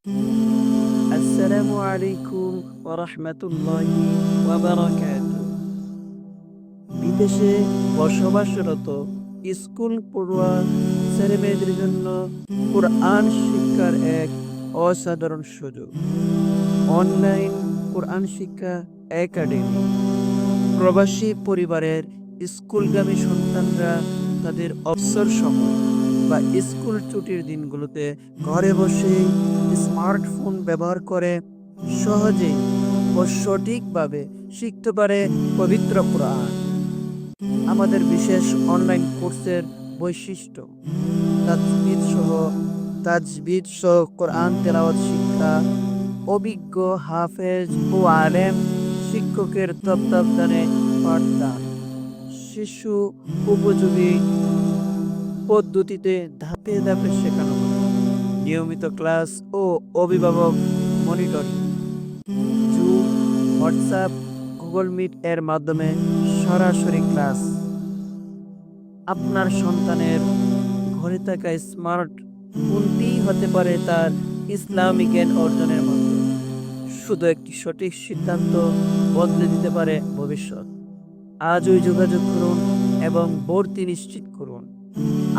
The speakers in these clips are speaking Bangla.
আসসালামু আলাইকুম ওয়া রাহমাতুল্লাহি ওয়া বারাকাতুহু। বিদেশে বসবাসরত স্কুল পড়ুয়া ছেলেমেয়েদের জন্য কোরআন শিক্ষার এক অসাধারণ সুযোগ। অনলাইন কোরআন শিক্ষা একাডেমি। প্রবাসী পরিবারের স্কুলগামী সন্তানরা তাদের অবসর সময় বা স্কুল ছুটির দিনগুলোতে ঘরে বসেই স্মার্টফোন ব্যবহার করে সহজেই ও সঠিকভাবে শিখতে পারে পবিত্র কোরআন। আমাদের বিশেষ অনলাইন কোর্সের বৈশিষ্ট্য: তাজবিদ সহ কোরআন তেলাওয়াত শিক্ষা, অভিজ্ঞ হাফেজ ও আলেম শিক্ষকের তত্ত্বাবধানে পাঠদান, শিশু উপযোগী পদ্ধতিতে ধাপে ধাপে শেখানো হয়, নিয়মিত ক্লাস ও অভিভাবক monitoring, Zoom, WhatsApp, Google Meet এর মাধ্যমে সরাসরি ক্লাস। আপনার সন্তানের ঘরে থাকা স্মার্ট ফোনটি হতে পারে তার ইসলামী জ্ঞান অর্জনের মাধ্যম। শুধু একটি সঠিক সিদ্ধান্ত বদলে দিতে পারে ভবিষ্যৎ। আজই যোগাযোগ করুন এবং ভর্তি নিশ্চিত করুন।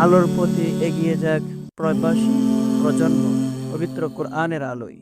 আলোর পথে এগিয়ে যাক প্রবাসী প্রজন্ম পবিত্র কোরআনের আলোয়।